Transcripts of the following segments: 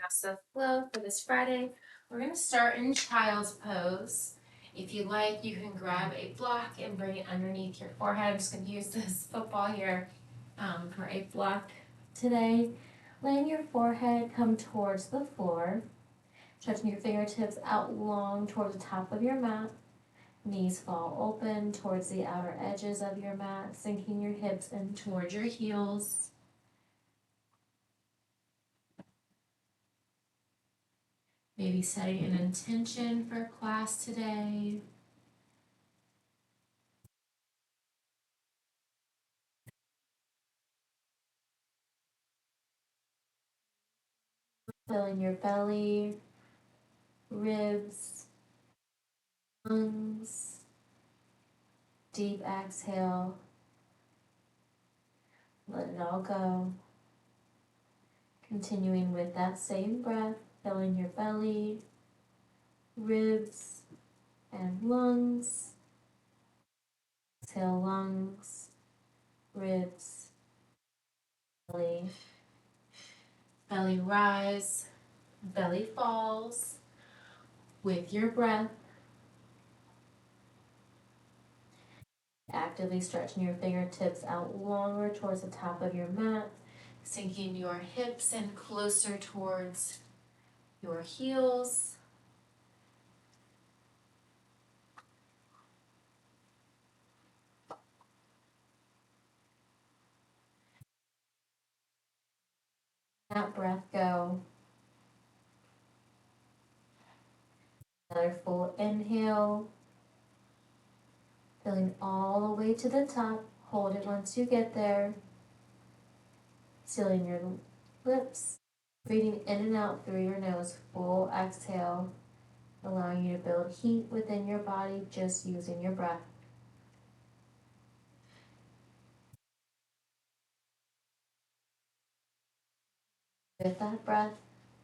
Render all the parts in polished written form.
vinyasa flow for this Friday. We're going to start in child's pose. If you like, you can grab a block and bring it underneath your forehead. I'm just going to use this football here for a block today. Laying your forehead, come towards the floor. Stretching your fingertips out long towards the top of your mat. Knees fall open towards the outer edges of your mat, sinking your hips in towards your heels. Maybe setting an intention for class today. Filling your belly, ribs, lungs. Deep exhale. Let it all go. Continuing with that same breath, filling your belly, ribs, and lungs. Exhale, lungs, ribs, belly. Belly rise, belly falls with your breath. Actively stretching your fingertips out longer towards the top of your mat, sinking your hips in closer towards your heels. That breath go. Another full inhale. Filling all the way to the top. Hold it once you get there. Sealing your lips. Breathing in and out through your nose. Full exhale. Allowing you to build heat within your body just using your breath. With that breath,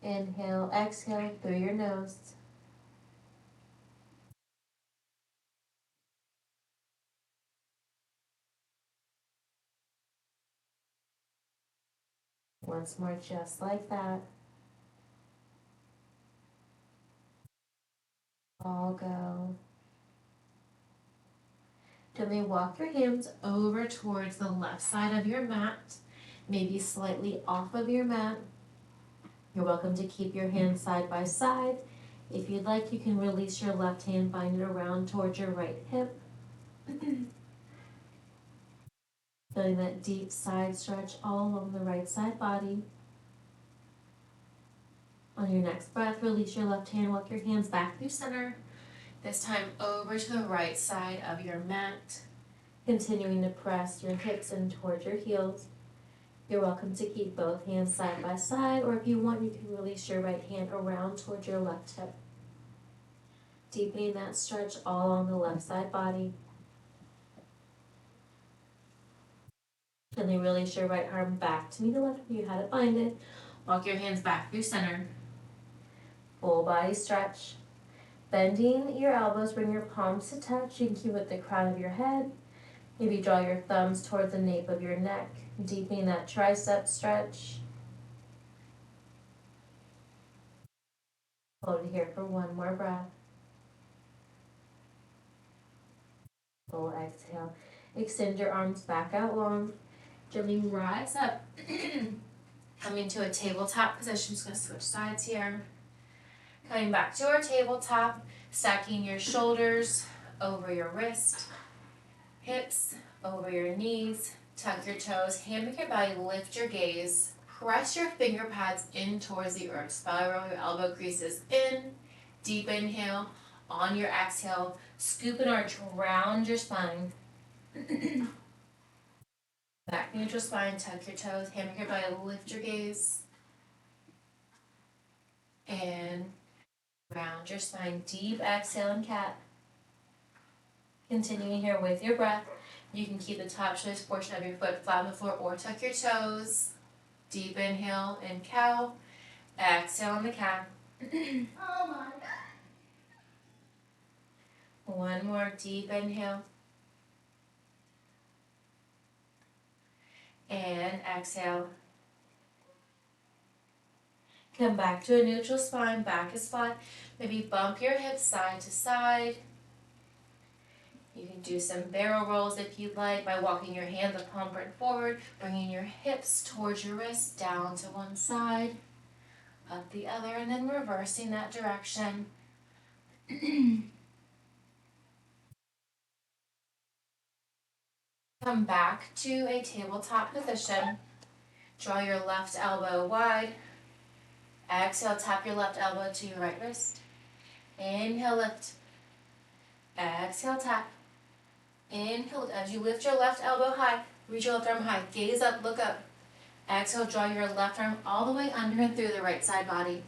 inhale, exhale through your nose. Once more, just like that. All go. Gently walk your hands over towards the left side of your mat, maybe slightly off of your mat. You're welcome to keep your hands side by side. If you'd like, you can release your left hand, bind it around towards your right hip. Feeling that deep side stretch all along the right side body. On your next breath, release your left hand, walk your hands back through center. This time over to the right side of your mat. Continuing to press your hips in towards your heels. You're welcome to keep both hands side by side, or if you want, you can release your right hand around towards your left hip. Deepening that stretch all on the left side body. Gently release your right arm back to meet the left if you had it binded. Walk your hands back through center. Full body stretch. Bending your elbows, bring your palms to touch. You can keep with the crown of your head. Maybe draw your thumbs towards the nape of your neck, deepening that tricep stretch. Hold it here for one more breath. Full exhale. Extend your arms back out long. Gently rise up. Coming to a tabletop position. Just going to switch sides here. Coming back to our tabletop. Stacking your shoulders over your wrist. Hips over your knees. Tuck your toes. Hammock your belly. Lift your gaze. Press your finger pads in towards the earth. Spiral your elbow creases in. Deep inhale. On your exhale, scoop and arch, round your spine. Back neutral spine, tuck your toes, hammock your belly, lift your gaze. And round your spine, deep exhale and cat. Continuing here with your breath. You can keep the top shoulder portion of your foot flat on the floor or tuck your toes. Deep inhale in cow. Exhale in the cat. Oh my God. One more deep inhale. And exhale. Come back to a neutral spine, back is flat. Maybe bump your hips side to side. You can do some barrel rolls if you'd like by walking your hands up palm forward, bringing your hips towards your wrists, down to one side, up the other, and then reversing that direction. Come back to a tabletop position. Draw your left elbow wide. Exhale, tap your left elbow to your right wrist. Inhale, lift. Exhale, tap. Inhale, as you lift your left elbow high, reach your left arm high, gaze up, look up. Exhale, draw your left arm all the way under and through the right side body.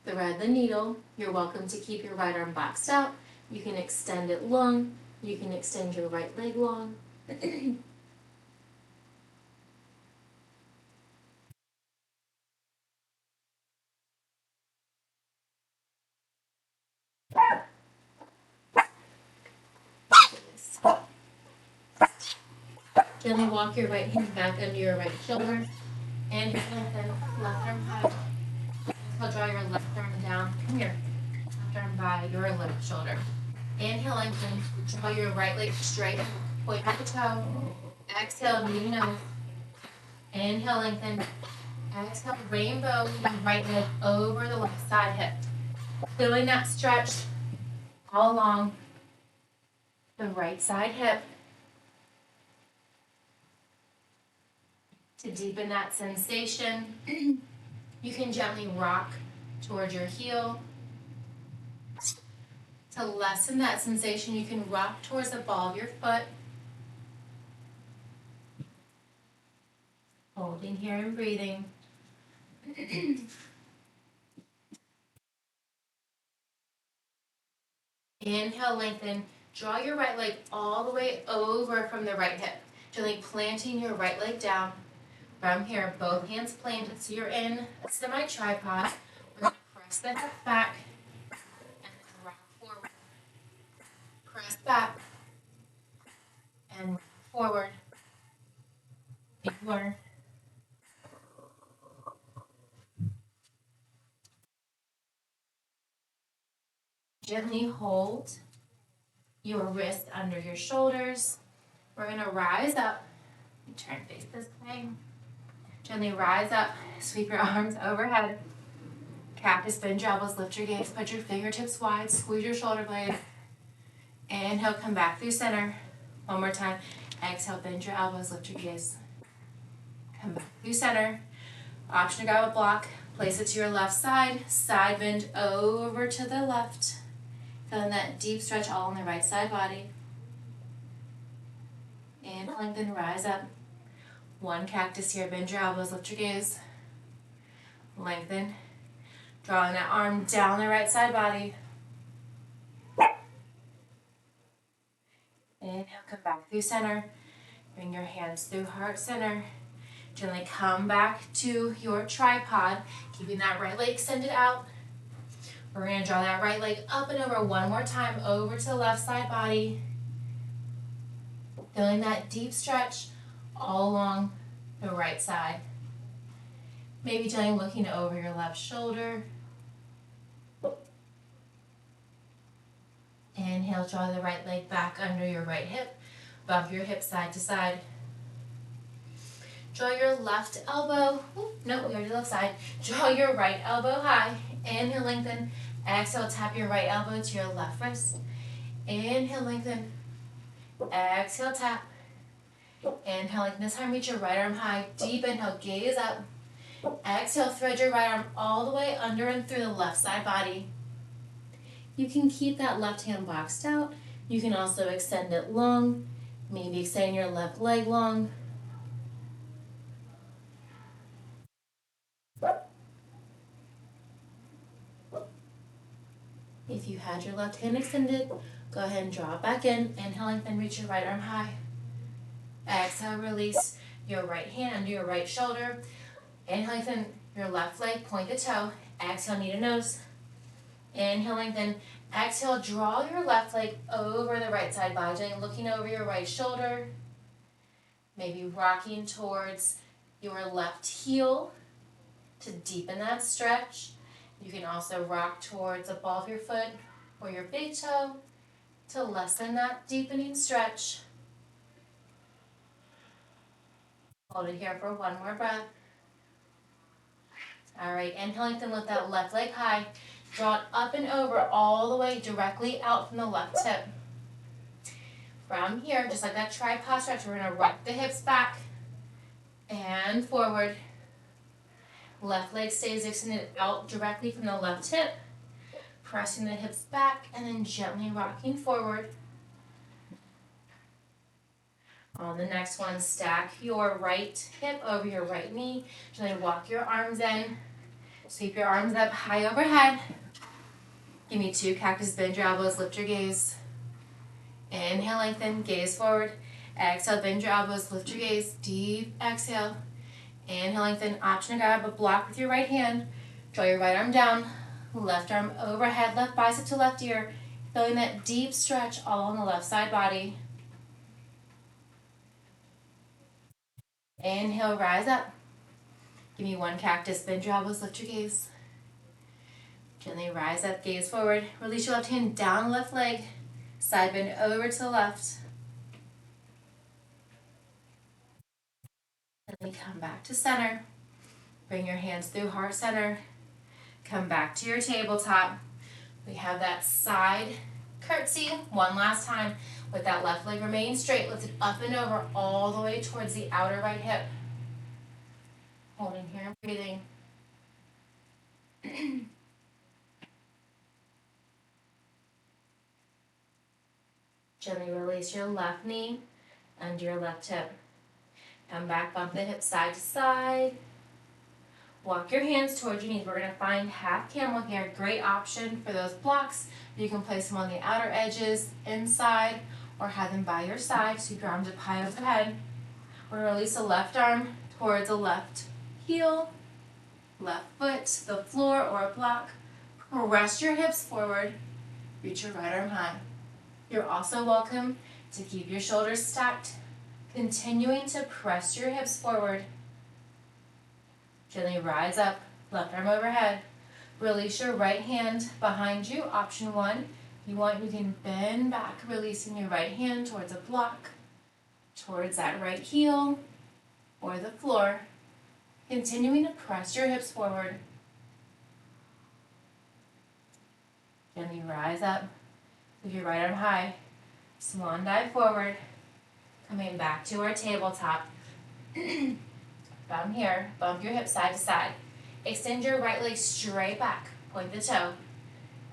Thread the needle. You're welcome to keep your right arm boxed out. You can extend it long. You can extend your right leg long. Gently walk your right hand back under your right shoulder. And lengthen, left arm high. Exhale, draw your left arm down. Come here. Left arm by your left shoulder. Inhale, lengthen. Draw your right leg straight. Point at the toe. Exhale, knee nose. Inhale, lengthen. Exhale, rainbow. Right leg over the left side hip. Feeling that stretch all along the right side hip. To deepen that sensation, you can gently rock towards your heel. To lessen that sensation, you can rock towards the ball of your foot. Holding here and breathing. Inhale, lengthen. Draw your right leg all the way over from the right hip. Gently planting your right leg down. From here, both hands planted, so you're in a semi-tripod. We're going to press the hip back and then rock forward. Press back and rock forward. Big more. Gently hold your wrist under your shoulders. We're going to rise up. Turn face this way. Gently rise up. Sweep your arms overhead. Cactus, bend your elbows, lift your gaze, put your fingertips wide, squeeze your shoulder blades. Inhale, come back through center. One more time. Exhale, bend your elbows, lift your gaze. Come back through center. Option to grab a block. Place it to your left side. Side bend over to the left. Feeling that deep stretch all on the right side body. Inhale, lengthen, rise up. One cactus here. Bend your elbows, lift your gaze. Lengthen. Drawing that arm down the right side body. Inhale, come back through center. Bring your hands through heart center. Gently come back to your tripod, keeping that right leg extended out. We're going to draw that right leg up and over one more time, over to the left side body. Feeling that deep stretch all along the right side. Maybe gently looking over your left shoulder. Inhale, draw the right leg back under your right hip. Bump your hip side to side. Draw your left elbow. No, we already left side. Draw your right elbow high. Inhale, lengthen. Exhale, tap your right elbow to your left wrist. Inhale, lengthen. Exhale, tap. Inhale, lengthen. This time, reach your right arm high. Deep inhale, gaze up. Exhale, thread your right arm all the way under and through the left side body. You can keep that left hand boxed out. You can also extend it long. Maybe extend your left leg long. If you had your left hand extended, go ahead and draw it back in. Inhale, lengthen, reach your right arm high. Exhale, release your right hand under your right shoulder. Inhale, lengthen your left leg, point the toe. Exhale, knee to nose. Inhale, lengthen. Exhale, draw your left leg over the right side body, looking over your right shoulder. Maybe rocking towards your left heel. To deepen that stretch, you can also rock towards the ball of your foot or your big toe to lessen that deepening stretch. Hold it here for one more breath. All right, inhale, lengthen, lift that left leg high. Draw it up and over all the way directly out from the left hip. From here, just like that tripod stretch, we're gonna rock the hips back and forward. Left leg stays extended out directly from the left hip. Pressing the hips back and then gently rocking forward. On the next one, stack your right hip over your right knee. Gently walk your arms in. Sweep your arms up high overhead. Give me 2 cactus, bend your elbows, lift your gaze. Inhale, lengthen, gaze forward. Exhale, bend your elbows, lift your gaze. Deep exhale. Inhale, lengthen, option to grab a block with your right hand. Draw your right arm down. Left arm overhead, left bicep to left ear. Feeling that deep stretch all on the left side body. Inhale, rise up. Give me 1 cactus, bend your elbows, lift your gaze. Gently rise up, gaze forward. Release your left hand down left leg. Side bend over to the left. Gently come back to center. Bring your hands through heart center. Come back to your tabletop. We have that side curtsy one last time with that left leg remaining straight, lifted up and over all the way towards the outer right hip. Holding here and breathing. Gently release your left knee under your left hip. Come back, bump the hips side to side. Walk your hands towards your knees. We're going to find half camel here. Great option for those blocks. You can place them on the outer edges, inside, or have them by your side. Sweep your arms up high overhead. We're going to release the left arm towards the left heel, left foot, the floor, or a block. Press your hips forward. Reach your right arm high. You're also welcome to keep your shoulders stacked, continuing to press your hips forward. Gently rise up, left arm overhead. Release your right hand behind you, option 1. If you want, you can bend back, releasing your right hand towards a block, towards that right heel, or the floor. Continuing to press your hips forward. Gently rise up. With your right arm high, swan dive forward, coming back to our tabletop. From here, bump your hips side to side. Extend your right leg straight back, point the toe.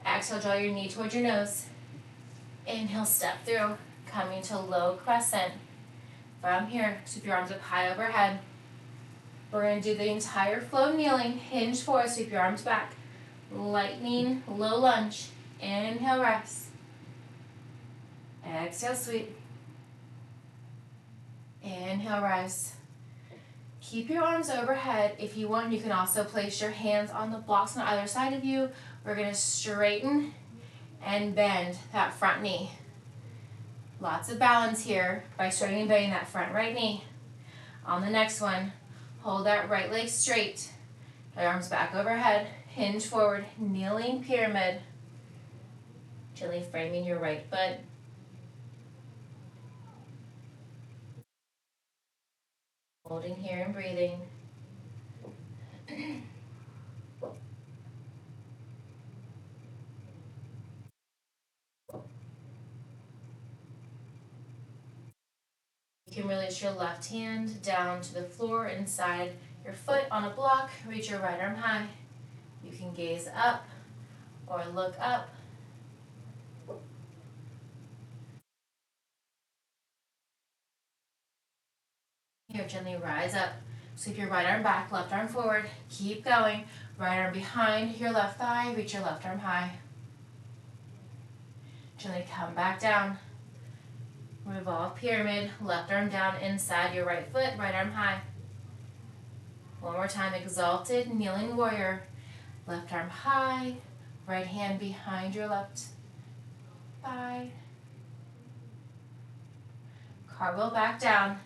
Exhale, draw your knee towards your nose. Inhale, step through, coming to low crescent. From here, sweep your arms up high overhead. We're going to do the entire flow kneeling, hinge forward, sweep your arms back. Lightning, low lunge. Inhale, rest. Exhale, sweep. Inhale, rise. Keep your arms overhead. If you want, you can also place your hands on the blocks on either side of you. We're going to straighten and bend that front knee. Lots of balance here by straightening and bending that front right knee. On the next one, hold that right leg straight. Your arms back overhead. Hinge forward, kneeling pyramid. Gently framing your right foot. Holding here and breathing. You can release your left hand down to the floor inside your foot on a block. Reach your right arm high. You can gaze up or look up. Here, gently rise up. Sweep your right arm back, left arm forward. Keep going. Right arm behind your left thigh. Reach your left arm high. Gently come back down. Revolve pyramid. Left arm down inside your right foot. Right arm high. One more time. Exalted kneeling warrior. Left arm high. Right hand behind your left thigh. Cartwheel back down.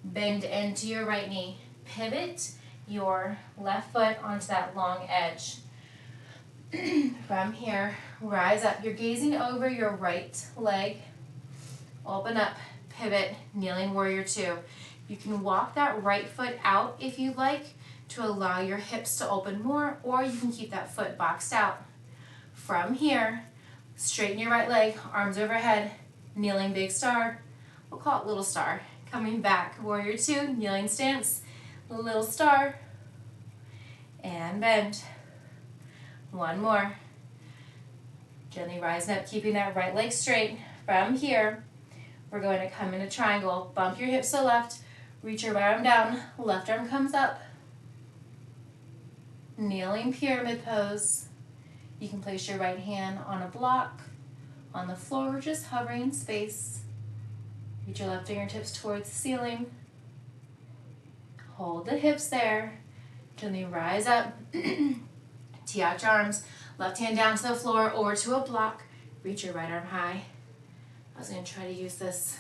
Bend into your right knee. Pivot your left foot onto that long edge. From here, rise up. You're gazing over your right leg. Open up, pivot, kneeling warrior two. You can walk that right foot out if you like to allow your hips to open more, or you can keep that foot boxed out. From here, straighten your right leg, arms overhead, kneeling big star. We'll call it little star. Coming back, warrior two, kneeling stance, little star, and bend. One more. Gently rising up, keeping that right leg straight. From here, we're going to come into triangle. Bump your hips to the left, reach your right arm down, left arm comes up. Kneeling pyramid pose. You can place your right hand on a block, on the floor, just hovering in space. Reach your left fingertips towards the ceiling. Hold the hips there. Gently rise up. Tee out your arms. Left hand down to the floor, over to a block. Reach your right arm high. I was going to try to use this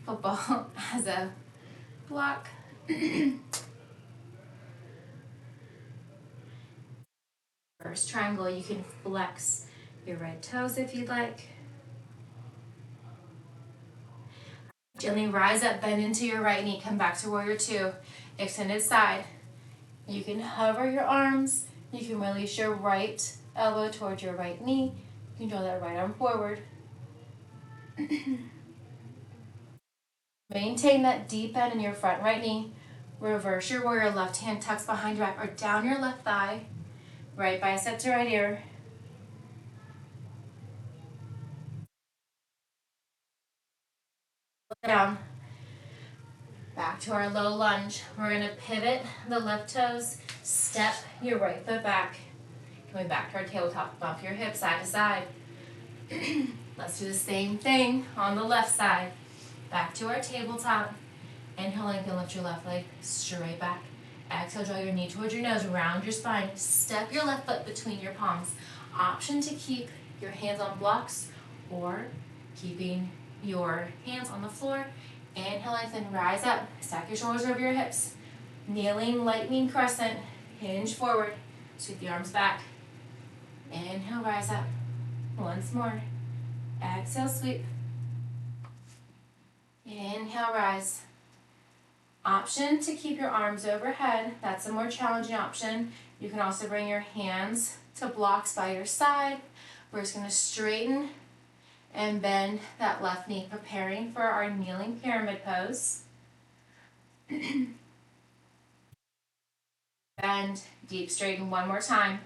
football as a block. First triangle, you can flex your right toes if you'd like. Gently rise up, bend into your right knee. Come back to warrior two. Extended side. You can hover your arms. You can release your right elbow towards your right knee. You can draw that right arm forward. Maintain that deep bend in your front right knee. Reverse your warrior, left hand tucks behind your back or down your left thigh. Right bicep to right ear. Down. Back to our low lunge. We're going to pivot the left toes, step your right foot back. Coming back to our tabletop, bump your hips side to side. Let's do the same thing on the left side. Back to our tabletop. Inhale, lengthen, lift your left leg straight back. Exhale, draw your knee towards your nose, round your spine. Step your left foot between your palms. Option to keep your hands on blocks or keeping your hands on the floor. Inhale, lengthen, rise up. Stack your shoulders over your hips. Kneeling lightning crescent. Hinge forward. Sweep the arms back. Inhale, rise up. Once more. Exhale, sweep. Inhale, rise. Option to keep your arms overhead. That's a more challenging option. You can also bring your hands to blocks by your side. We're just going to straighten and bend that left knee, preparing for our kneeling pyramid pose. Bend, deep straighten one more time.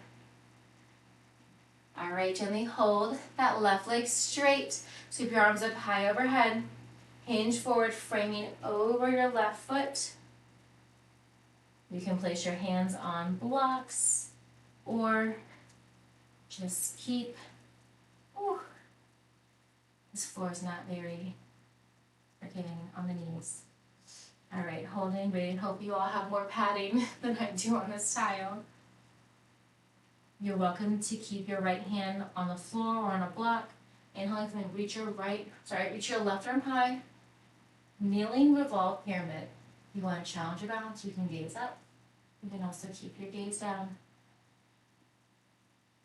All right, gently hold that left leg straight. Sweep your arms up high overhead. Hinge forward, framing over your left foot. You can place your hands on blocks or just keep, this floor is not very forgiving on the knees. All right, holding, breathing. Hope you all have more padding than I do on this tile. You're welcome to keep your right hand on the floor or on a block. Inhale, reach your left arm high. Kneeling revolve pyramid. You want to challenge your balance, you can gaze up. You can also keep your gaze down.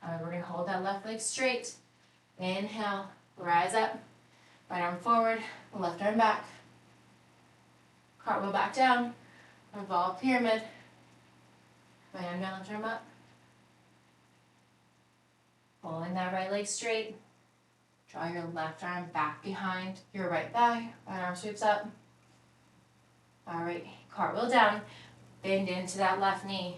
All right, we're going to hold that left leg straight. Inhale, rise up. Right arm forward, left arm back. Cartwheel back down. Revolve pyramid. Right arm down, left arm up. Pulling that right leg straight. Draw your left arm back behind your right thigh. Right arm sweeps up. All right, cartwheel down. Bend into that left knee.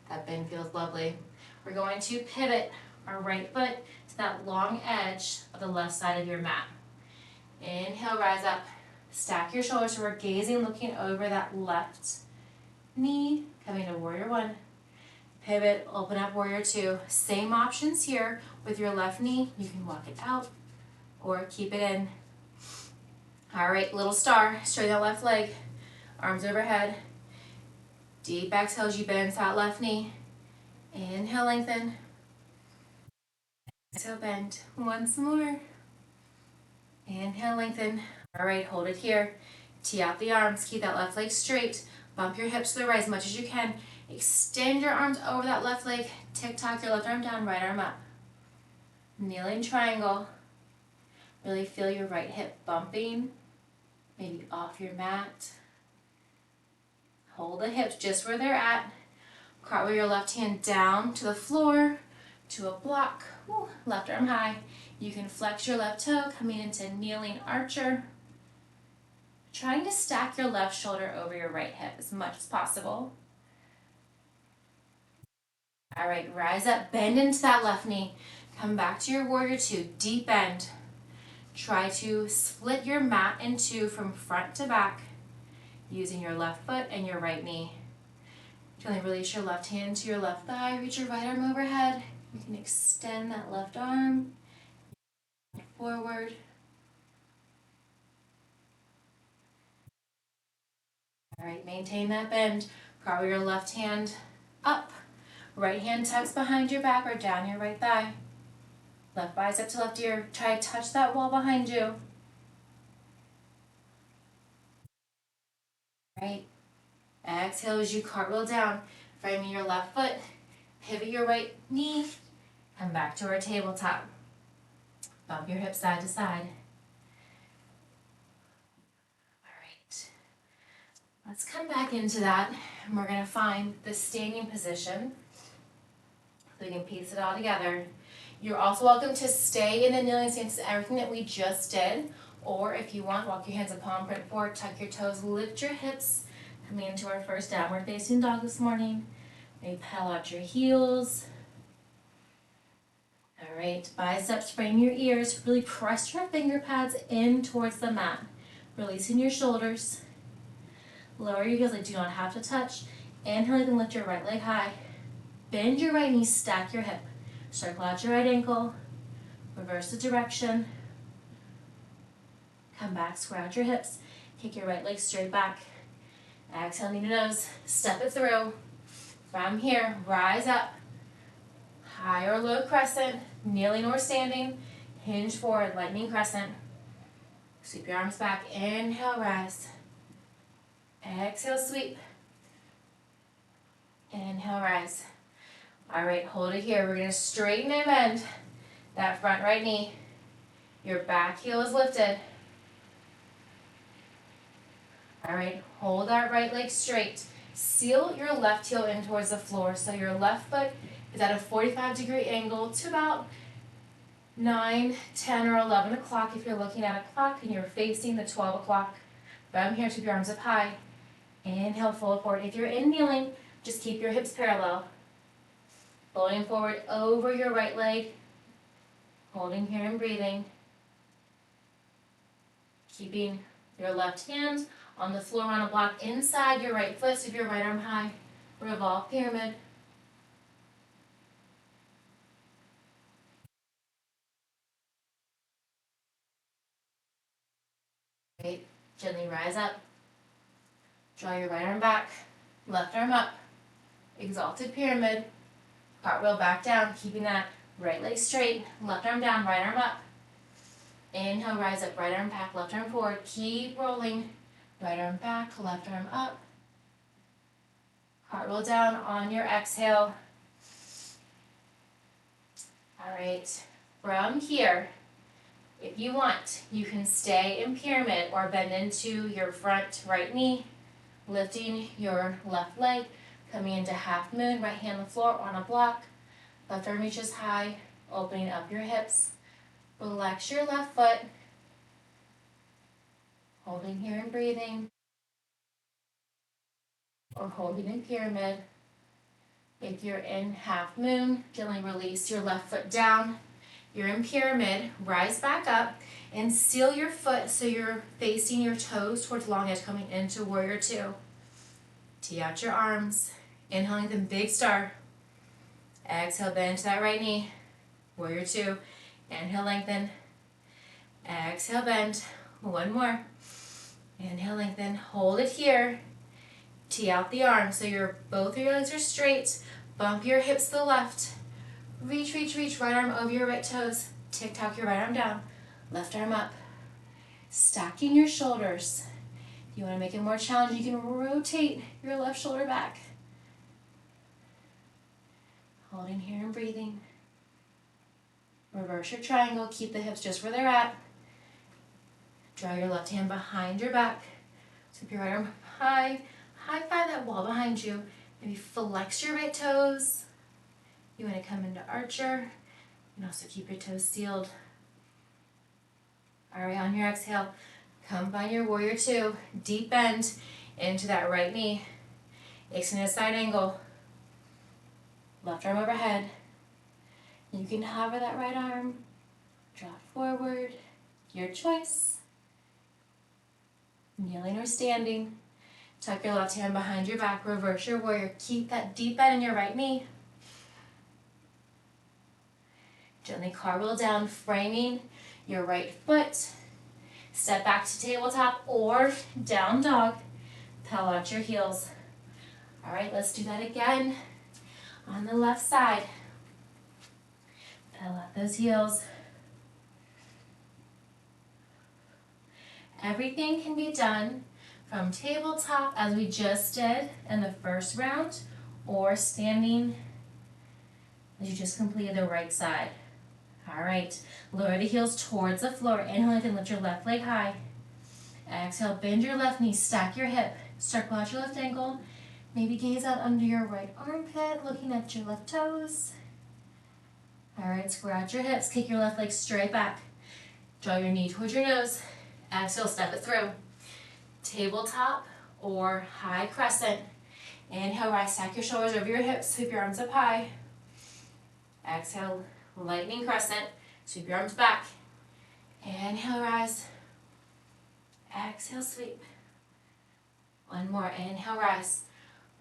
That bend feels lovely. We're going to pivot our right foot to that long edge of the left side of your mat. Inhale, rise up. Stack your shoulders so we're gazing, looking over that left knee. Coming to warrior one. Pivot, open up warrior two. Same options here with your left knee. You can walk it out or keep it in. All right, little star. Straighten that left leg. Arms overhead. Deep exhale as you bend that left knee. Inhale, lengthen. Exhale, bend. Once more. Inhale, lengthen. All right, hold it here. Tee out the arms. Keep that left leg straight. Bump your hips to the right as much as you can. Extend your arms over that left leg. Tick-tock your left arm down, right arm up. Kneeling triangle. Really feel your right hip bumping, maybe off your mat. Hold the hips just where they're at. Cartwheel your left hand down to the floor, to a block. Woo. Left arm high. You can flex your left toe, coming into kneeling archer. Trying to stack your left shoulder over your right hip as much as possible. All right, rise up, bend into that left knee. Come back to your warrior two, deep bend. Try to split your mat in two from front to back, using your left foot and your right knee. Gently release your left hand to your left thigh, reach your right arm overhead. You can extend that left arm forward. All right, maintain that bend. Cartwheel your left hand up. Right hand tucks behind your back or down your right thigh. Left bicep to left ear. Try to touch that wall behind you. All right. Exhale as you cartwheel down. Framing your left foot. Pivot your right knee. Come back to our tabletop. Bump your hips side to side. Let's come back into that, and we're going to find the standing position so we can piece it all together. You're also welcome to stay in the kneeling stance, everything that we just did, or if you want, walk your hands up, palm print forward, tuck your toes, lift your hips, coming into our first downward facing dog this morning. Maybe pedal out your heels. All right, biceps, frame your ears, really press your finger pads in towards the mat, releasing your shoulders. Lower your heels, they do not have to touch. Inhale, you can lift your right leg high. Bend your right knee, stack your hip. Circle out your right ankle. Reverse the direction. Come back, square out your hips. Kick your right leg straight back. Exhale, knee to nose. Step it through. From here, rise up. High or low crescent, kneeling or standing. Hinge forward, lightning crescent. Sweep your arms back. Inhale, rise. Exhale, sweep. Inhale, rise. All right, hold it here. We're going to straighten and bend that front right knee. Your back heel is lifted. All right, hold that right leg straight. Seal your left heel in towards the floor. So your left foot is at a 45-degree angle to about 9, 10, or 11 o'clock if you're looking at a clock and you're facing the 12 o'clock. From here, keep your arms up high. Inhale, fold forward. If you're in kneeling, just keep your hips parallel. Folding forward over your right leg. Holding here and breathing. Keeping your left hand on the floor on a block inside your right foot. So if your right arm high, revolve pyramid. Great. Gently rise up. Draw your right arm back. Left arm up. Exalted pyramid. Cartwheel back down, keeping that right leg straight. Left arm down, right arm up. Inhale, rise up, right arm back, left arm forward. Keep rolling. Right arm back, left arm up. Cartwheel down on your exhale. All right, from here, if you want, you can stay in pyramid or bend into your front right knee, lifting your left leg, coming into half moon, right hand on the floor on a block. Left arm reaches high, opening up your hips. Relax your left foot. Holding here and breathing. Or holding in pyramid. If you're in half moon, gently release your left foot down. You're in pyramid, rise back up and seal your foot so you're facing your toes towards long edge, coming into warrior two. Tee out your arms. Inhaling the big star. Exhale, bend to that right knee. Warrior two. Inhale, lengthen. Exhale, bend. One more. Inhale, lengthen. Hold it here. Tee out the arms so both of your legs are straight. Bump your hips to the left. Reach, reach, reach. Right arm over your right toes. Tick-tock your right arm down. Left arm up. Stacking your shoulders. If you want to make it more challenging, you can rotate your left shoulder back. Holding here and breathing. Reverse your triangle, keep the hips just where they're at. Draw your left hand behind your back. Sweep your right arm high. High five that wall behind you. Maybe flex your right toes. You want to come into archer. And also keep your toes sealed. Alright, on your exhale, come find your warrior two. Deep bend into that right knee. Extend a side angle. Left arm overhead. You can hover that right arm. Draw it forward. Your choice. Kneeling or standing. Tuck your left hand behind your back. Reverse your warrior. Keep that deep bend in your right knee. Gently cartwheel down, framing your right foot. Step back to tabletop or down dog. Pedal out your heels. All right, let's do that again on the left side. Pedal out those heels. Everything can be done from tabletop as we just did in the first round, or standing as you just completed the right side. All right, lower the heels towards the floor. Inhale and lift your left leg high. Exhale, bend your left knee, stack your hip, circle out your left ankle. Maybe gaze out under your right armpit, looking at your left toes. All right, square out your hips, kick your left leg straight back. Draw your knee towards your nose. Exhale, step it through. Tabletop or high crescent. Inhale, rise, stack your shoulders over your hips, sweep your arms up high. Exhale, lightning crescent, sweep your arms back. Inhale, rise. Exhale, sweep. One more, inhale, rise.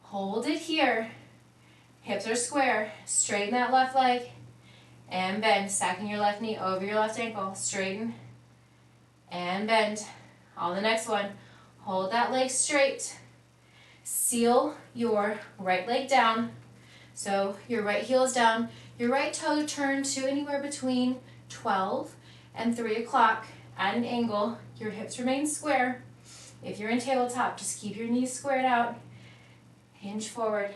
Hold it here. Hips are square. Straighten that left leg. And bend, stacking your left knee over your left ankle. Straighten. And bend. On the next one, hold that leg straight. Seal your right leg down. So your right heel is down. Your right toe turned to anywhere between 12 and 3 o'clock at an angle. Your hips remain square. If you're in tabletop, just keep your knees squared out. Hinge forward.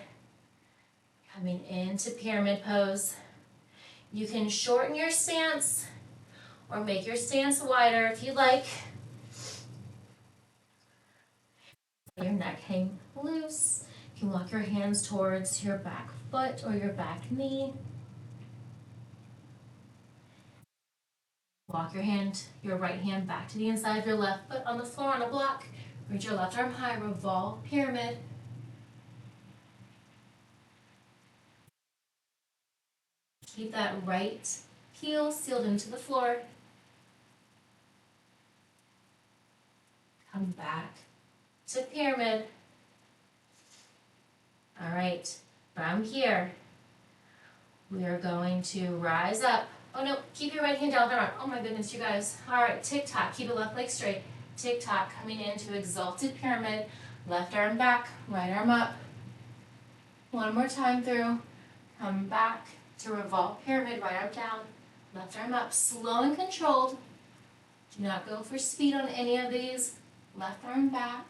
Coming into pyramid pose. You can shorten your stance or make your stance wider if you like. Your neck hang loose. You can walk your hands towards your back foot or your back knee. Walk your right hand back to the inside of your left foot on the floor on a block. Reach your left arm high, revolve pyramid. Keep that right heel sealed into the floor. Come back to pyramid. All right, from here, we are going to rise up. Oh no, keep your right hand down the arm. Oh my goodness, you guys. All right, tick-tock, keep the left leg straight. Tick-tock, coming into exalted pyramid. Left arm back, right arm up. One more time through. Come back to revolve pyramid, right arm down. Left arm up, slow and controlled. Do not go for speed on any of these. Left arm back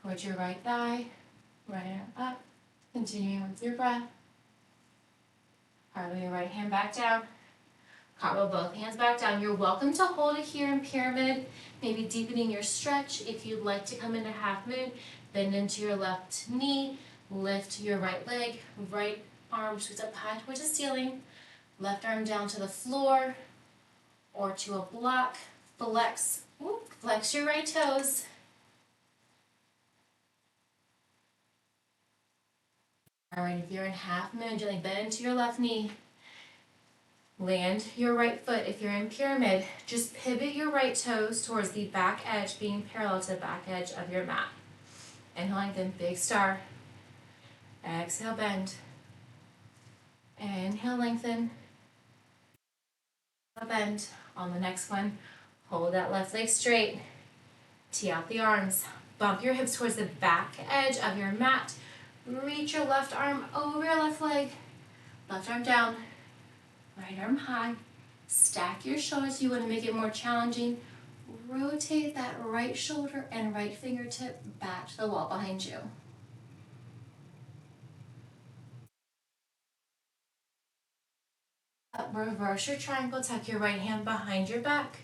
towards your right thigh. Right arm up. Continuing with your breath. Cartwheel your right hand back down. Cartwheel both hands back down. You're welcome to hold it here in pyramid, maybe deepening your stretch. If you'd like to come into half moon, bend into your left knee, lift your right leg, right arm shoots up high towards the ceiling, left arm down to the floor or to a block. Flex your right toes. All right, if you're in half moon, gently bend into your left knee. Land your right foot. If you're in pyramid, just pivot your right toes towards the back edge, being parallel to the back edge of your mat. Inhale, lengthen, big star. Exhale, bend. Inhale, lengthen. Bend. On the next one, hold that left leg straight. Tee out the arms. Bump your hips towards the back edge of your mat. Reach your left arm over your left leg. Left arm down. Right arm high. Stack your shoulders. You want to make it more challenging. Rotate that right shoulder and right fingertip back to the wall behind you. Reverse your triangle, tuck your right hand behind your back.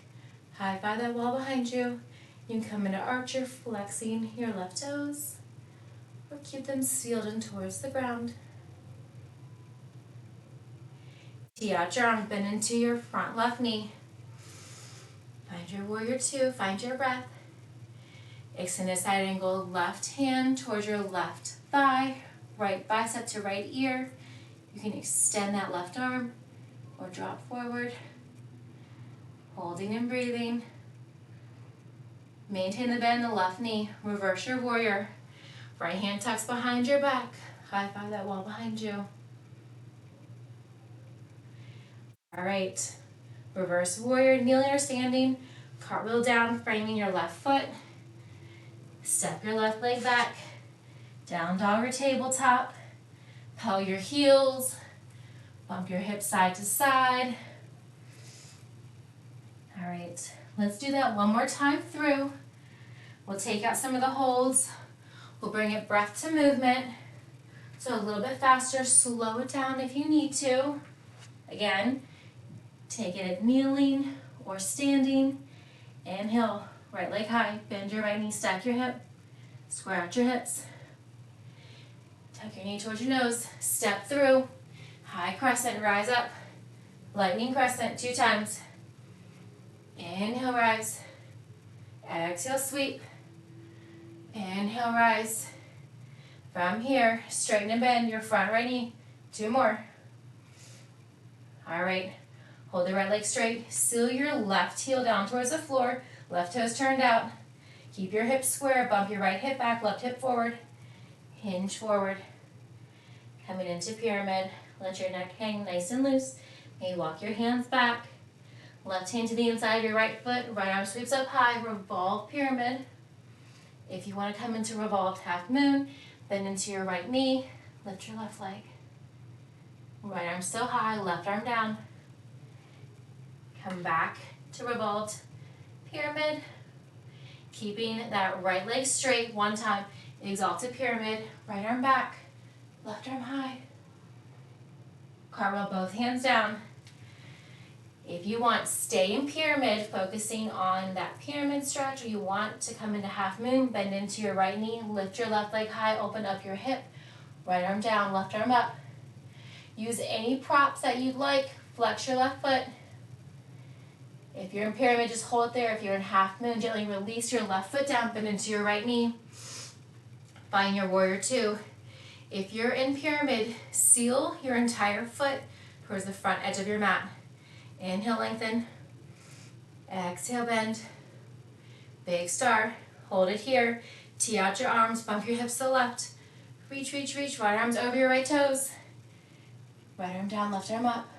High five that wall behind you. You can come into archer, flexing your left toes, or keep them sealed in towards the ground. Tee out your arm, bend into your front left knee. Find your warrior two, find your breath. Extend a side angle, left hand towards your left thigh, right bicep to right ear. You can extend that left arm or drop forward, holding and breathing. Maintain the bend in the left knee, reverse your warrior. Right hand tucks behind your back, high five that wall behind you. All right, reverse warrior, kneeling or standing, cartwheel down, framing your left foot. Step your left leg back, down dog or tabletop. Pedal your heels, bump your hips side to side. All right, let's do that one more time through. We'll take out some of the holds. We'll bring it breath to movement. So a little bit faster, slow it down if you need to. Again, take it at kneeling or standing. Inhale, right leg high, bend your right knee, stack your hip, square out your hips. Tuck your knee towards your nose, step through, high crescent, rise up, lightning crescent 2 times. Inhale, rise, exhale, sweep, inhale, rise. From here, straighten and bend your front right knee, 2 more. All right, hold the right leg straight, seal your left heel down towards the floor, left toes turned out. Keep your hips square, bump your right hip back, left hip forward, hinge forward. Coming into pyramid, let your neck hang nice and loose. Maybe walk your hands back. Left hand to the inside of your right foot, right arm sweeps up high, revolve pyramid. If you want to come into revolved half moon, bend into your right knee, lift your left leg. Right arm still high, left arm down. Come back to revolved pyramid. Keeping that right leg straight, 1 time. Exalted pyramid, right arm back, left arm high. Cartwheel both hands down. If you want, stay in pyramid, focusing on that pyramid stretch, or you want to come into half moon, bend into your right knee, lift your left leg high, open up your hip, right arm down, left arm up. Use any props that you'd like, flex your left foot. If you're in pyramid, just hold it there. If you're in half moon, gently release your left foot down, bend into your right knee. Find your warrior two. If you're in pyramid, seal your entire foot towards the front edge of your mat. Inhale, lengthen. Exhale, bend. Big star. Hold it here. Tee out your arms, bump your hips to the left. Reach, reach, reach. Right arms over your right toes. Right arm down, left arm up.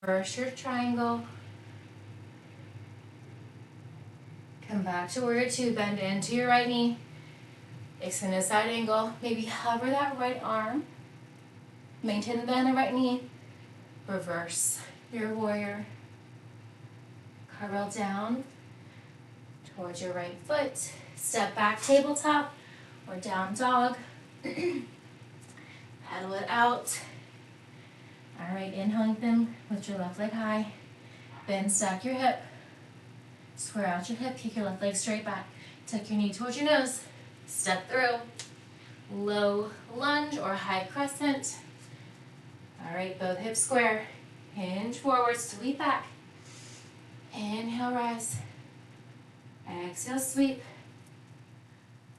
Reverse your triangle. Come back to warrior two, bend into your right knee. Extend a side angle. Maybe hover that right arm. Maintain the bend in the right knee. Reverse your warrior. Cartwheel down towards your right foot. Step back, tabletop or down dog. Pedal it out. All right, inhale, lengthen, lift your left leg high. Bend, stack your hip. Square out your hip, kick your left leg straight back. Tuck your knee towards your nose. Step through. Low lunge or high crescent. All right, both hips square. Hinge forward, sweep back. Inhale, rise. Exhale, sweep.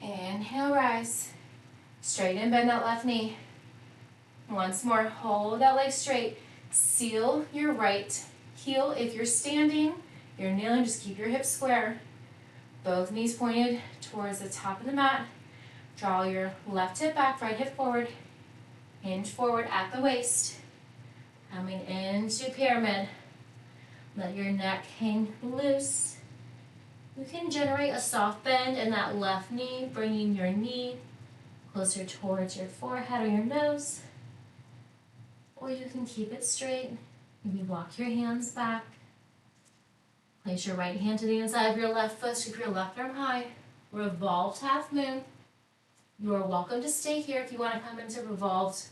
Inhale, rise. Straighten and bend that left knee. Once more, hold that leg straight. Seal your right heel. If you're standing, you're kneeling, just keep your hips square. Both knees pointed towards the top of the mat. Draw your left hip back, right hip forward. Hinge forward at the waist. Coming into pyramid. Let your neck hang loose. You can generate a soft bend in that left knee, bringing your knee closer towards your forehead or your nose. Or you can keep it straight. Maybe walk your hands back. Place your right hand to the inside of your left foot, sweep your left arm high. Revolved half moon. You are welcome to stay here if you want to come into revolved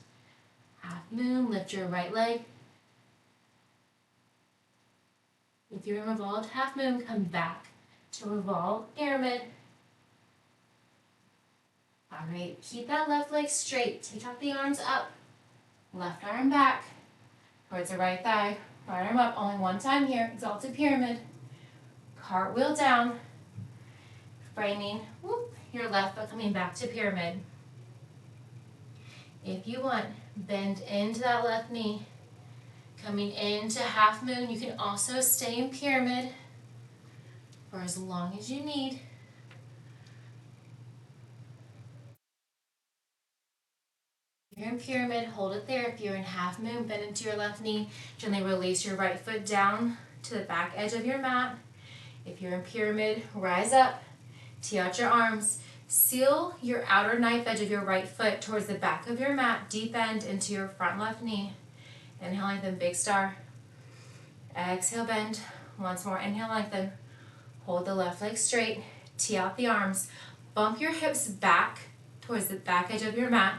half moon. Lift your right leg. If you're in revolved half moon, come back to revolved pyramid. All right, keep that left leg straight. Take out the arms up. Left arm back towards the right thigh. Right arm up, only one time here. Exalted pyramid. Cartwheel down. Framing your left foot coming back to pyramid. If you want, bend into that left knee. Coming into half moon, you can also stay in pyramid for as long as you need. If you're in pyramid, hold it there. If you're in half moon, bend into your left knee. Gently release your right foot down to the back edge of your mat. If you're in pyramid, rise up, tee out your arms. Seal your outer knife edge of your right foot towards the back of your mat, deep bend into your front left knee. Inhale, lengthen, big star. Exhale, bend. Once more, inhale, lengthen. Hold the left leg straight, tee out the arms. Bump your hips back towards the back edge of your mat.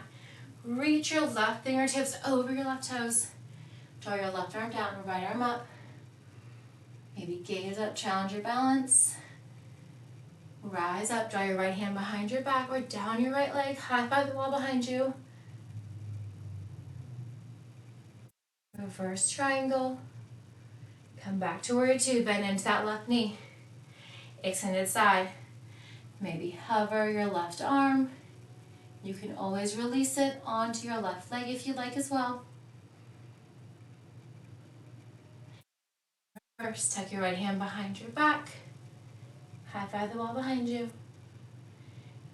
Reach your left fingertips over your left toes. Draw your left arm down, right arm up. Maybe gaze up, challenge your balance. Rise up, draw your right hand behind your back or down your right leg. High five the wall behind you. Reverse triangle. Come back to warrior two, bend into that left knee. Extended side. Maybe hover your left arm. You can always release it onto your left leg if you like as well. First, tuck your right hand behind your back. High five the wall behind you.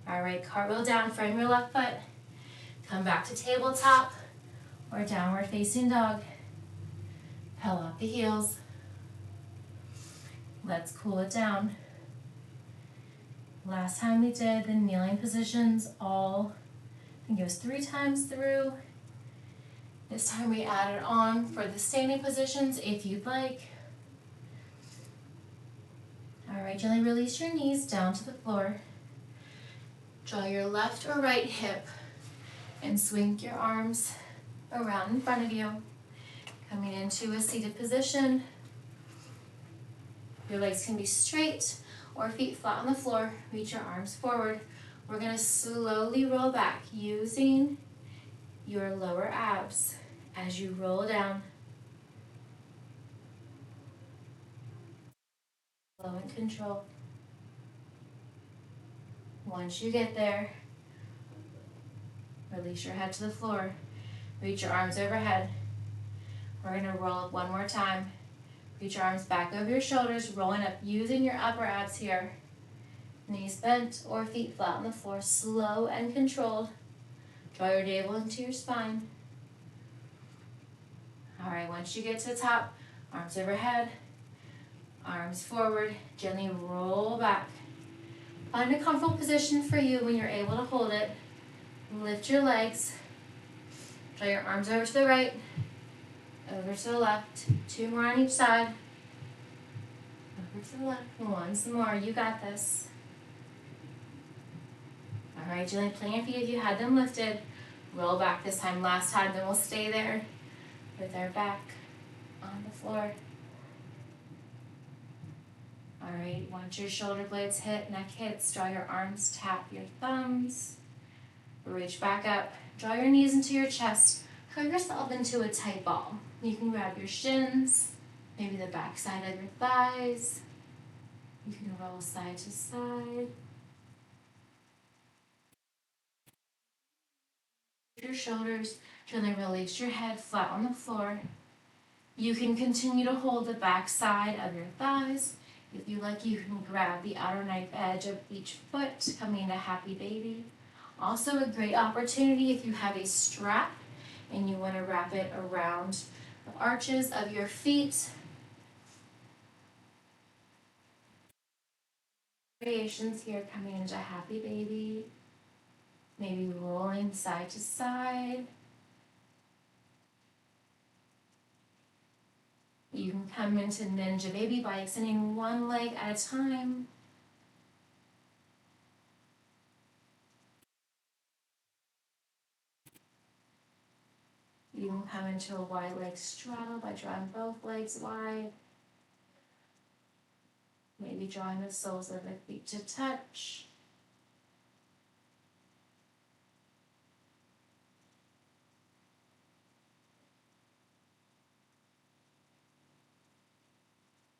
All right, cartwheel down, frame your left foot. Come back to tabletop or downward facing dog. Pull up the heels. Let's cool it down. Last time we did the kneeling positions I think it was 3 times through. This time we added on for the standing positions if you'd like. All right, gently release your knees down to the floor. Draw your left or right hip and swing your arms around in front of you. Coming into a seated position. Your legs can be straight or feet flat on the floor. Reach your arms forward. We're going to slowly roll back using your lower abs as you roll down. Slow and control. Once you get there, release your head to the floor. Reach your arms overhead. We're going to roll up one more time. Reach your arms back over your shoulders, rolling up using your upper abs here. Knees bent or feet flat on the floor, slow and controlled. Draw your navel into your spine. All right, once you get to the top, arms overhead, arms forward, gently roll back. Find a comfortable position for you when you're able to hold it. Lift your legs. Draw your arms over to the right, over to the left. 2 more on each side. Over to the left. Once more, you got this. All right, gently plant your feet if you had them lifted. Roll back this time. Last time, then we'll stay there with our back on the floor. All right, once your shoulder blades hit, neck hits, draw your arms, tap your thumbs. Reach back up. Draw your knees into your chest. Curl yourself into a tight ball. You can grab your shins, maybe the back side of your thighs. You can roll side to side. Your shoulders, gently release your head flat on the floor. You can continue to hold the back side of your thighs. If you like, you can grab the outer knife edge of each foot, coming into happy baby. Also a great opportunity if you have a strap and you want to wrap it around the arches of your feet. Variations here coming into happy baby. Maybe rolling side to side. You can come into Ninja Baby by extending one leg at a time. You can come into a wide leg straddle by drawing both legs wide. Maybe drawing the soles of the feet to touch.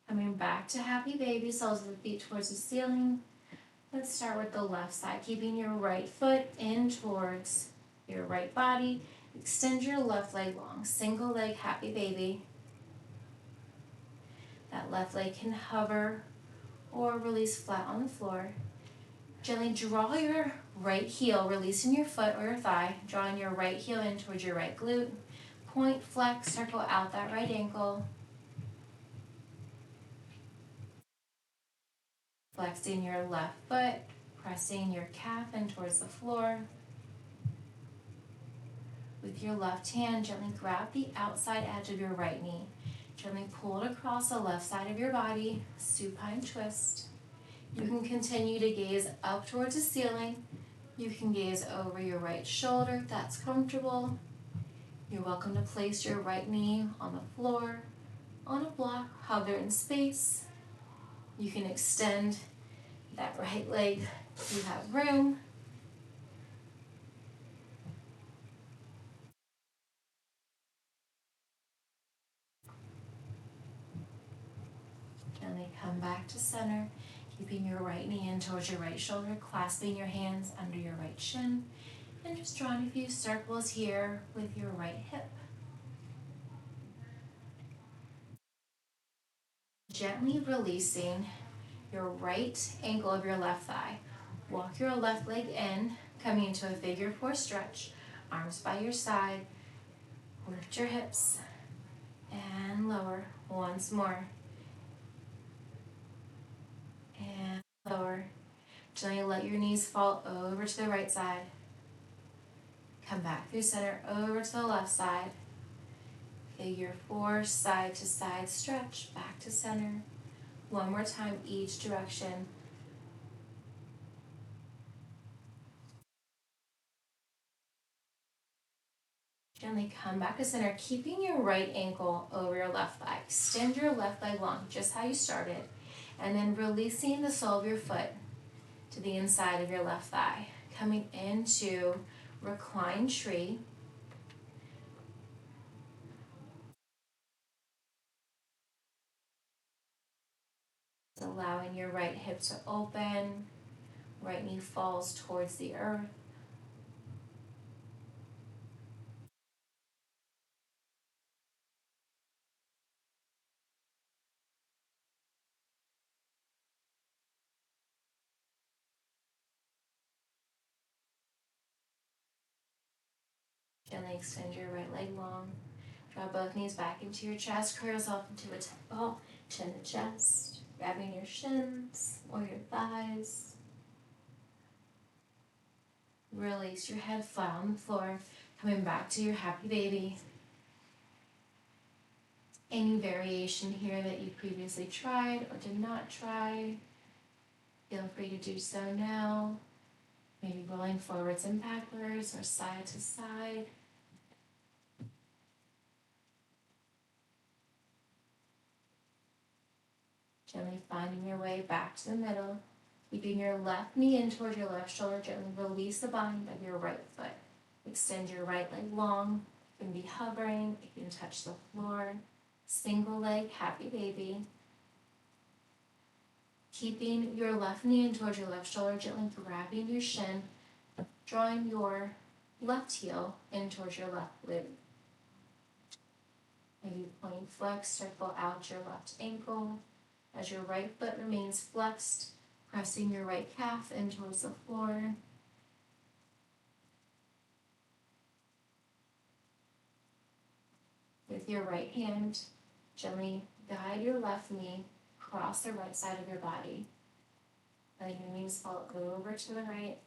Coming back to Happy Baby, soles of the feet towards the ceiling. Let's start with the left side, keeping your right foot in towards your right body. Extend your left leg long, single leg Happy Baby. That left leg can hover or release flat on the floor. Gently draw your right heel, releasing your foot or your thigh, drawing your right heel in towards your right glute. Point, flex, circle out that right ankle. Flexing your left foot, pressing your calf in towards the floor. With your left hand, gently grab the outside edge of your right knee. Gently pull it across the left side of your body, supine twist. You can continue to gaze up towards the ceiling. You can gaze over your right shoulder if that's comfortable. You're welcome to place your right knee on the floor, on a block, hover in space. You can extend that right leg if you have room. Gently come back to center, keeping your right knee in towards your right shoulder, clasping your hands under your right shin, and just drawing a few circles here with your right hip. Gently releasing your right ankle of your left thigh. Walk your left leg in, coming into a figure four stretch, arms by your side. Lift your hips and lower once more. And lower. Gently let your knees fall over to the right side. Come back through center over to the left side. Figure four, side to side stretch, back to center. One more time each direction. Gently come back to center, keeping your right ankle over your left thigh. Extend your left leg long, just how you started. And then releasing the sole of your foot to the inside of your left thigh. Coming into reclined tree. Allowing your right hip to open. Right knee falls towards the earth. Gently extend your right leg long. Draw both knees back into your chest. Curl yourself into a ball, chin to chest. Grabbing your shins or your thighs. Release your head flat on the floor. Coming back to your Happy Baby. Any variation here that you previously tried or did not try, feel free to do so now. Maybe rolling forwards and backwards or side to side. Gently finding your way back to the middle. Keeping your left knee in towards your left shoulder. Gently release the bind of your right foot. Extend your right leg long. You can be hovering. You can touch the floor. Single leg, Happy Baby. Keeping your left knee in towards your left shoulder. Gently grabbing your shin. Drawing your left heel in towards your left glute. Maybe point flex, circle out your left ankle. As your right foot remains flexed, pressing your right calf in towards the floor. With your right hand, gently guide your left knee across the right side of your body. Letting your knees fall over to the right.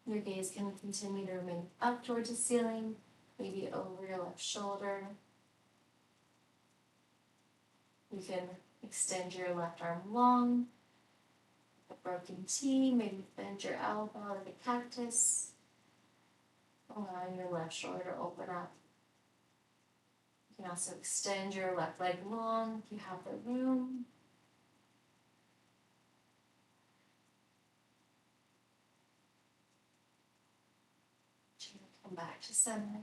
Your gaze can continue to remain up towards the ceiling, maybe over your left shoulder. You can extend your left arm long, a broken T, maybe bend your elbow like a cactus, allowing your left shoulder to open up. You can also extend your left leg long if you have the room. Come back to center,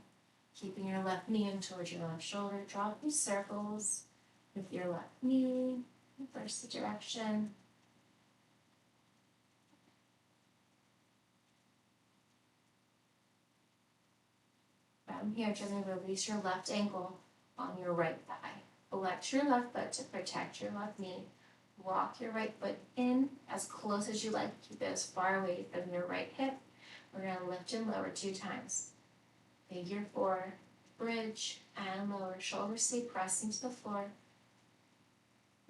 keeping your left knee in towards your left shoulder. Draw a few circles with your left knee, reverse the direction. From here, gently release your left ankle on your right thigh. Flex your left foot to protect your left knee. Walk your right foot in as close as you like. Keep it as far away from your right hip. We're going to lift and lower 2 times. Figure 4, bridge, and lower. Shoulders stay pressing to the floor.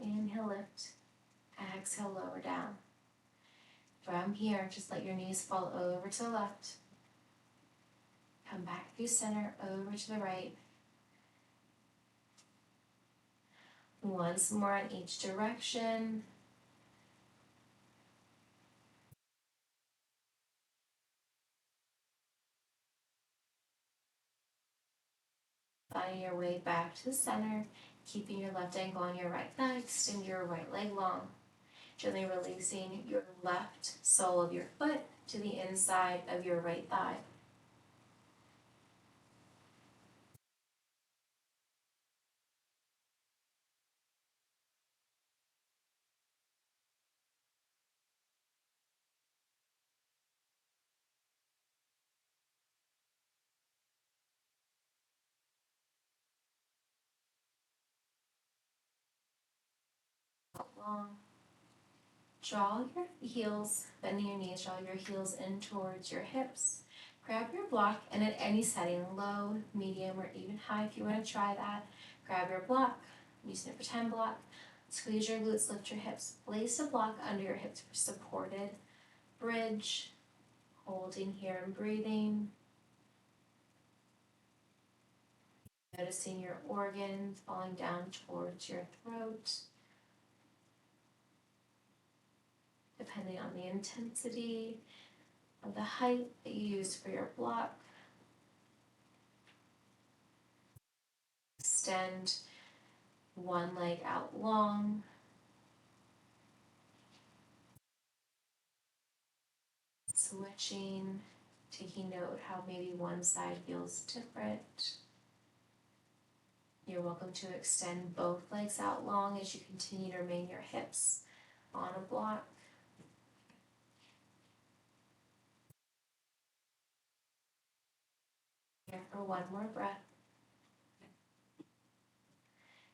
Inhale, lift. Exhale, lower down. From here, just let your knees fall over to the left. Come back through center, over to the right. Once more in each direction. Find your way back to the center, keeping your left ankle on your right thigh. Extend your right leg long. Gently releasing your left sole of your foot to the inside of your right thigh. Long. Draw your heels, bending your knees, draw your heels in towards your hips. Grab your block, and at any setting, low, medium, or even high if you want to try that, grab your block, using a pretend block. Squeeze your glutes, lift your hips. Place a block under your hips for supported bridge. Holding here and breathing. Noticing your organs falling down towards your throat. Depending on the intensity of the height that you use for your block. Extend one leg out long. Switching, taking note how maybe one side feels different. You're welcome to extend both legs out long as you continue to remain your hips on a block. Here for one more breath.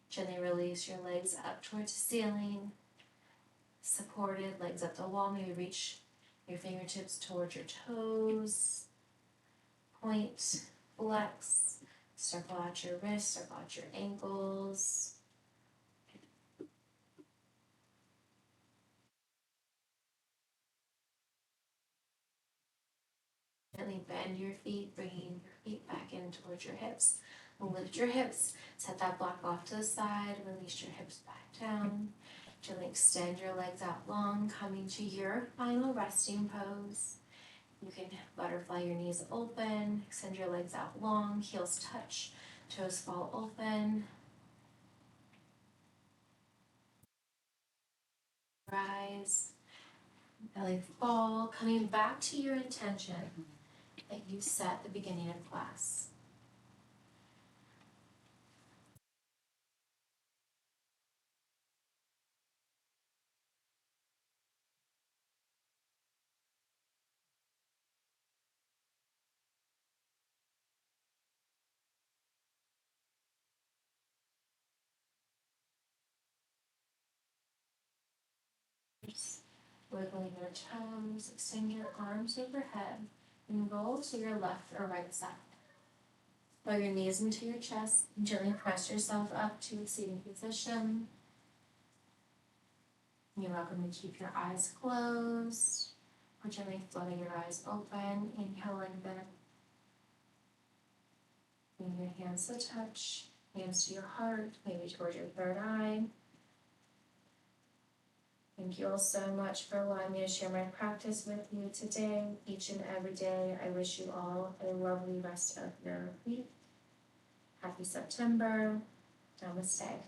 Gently release your legs up towards the ceiling. Supported, legs up the wall. Maybe reach your fingertips towards your toes. Point, flex. Circle out your wrists, circle out your ankles. Gently bend your feet, bringing your feet back in towards your hips. Lift your hips, set that block off to the side, release your hips back down. Gently extend your legs out long, coming to your final resting pose. You can butterfly your knees open, extend your legs out long, heels touch, toes fall open. Rise, belly fall, coming back to your intention that you set at the beginning of class. Wiggling your toes, extend your arms overhead, and roll to your left or right side. Lower your knees into your chest, and gently press yourself up to a seating position. You're welcome to keep your eyes closed, or gently floating your eyes open, inhaling them. Bring your hands to touch, hands to your heart, maybe towards your third eye. Thank you all so much for allowing me to share my practice with you today, each and every day. I wish you all a lovely rest of your week. Happy September. Namaste.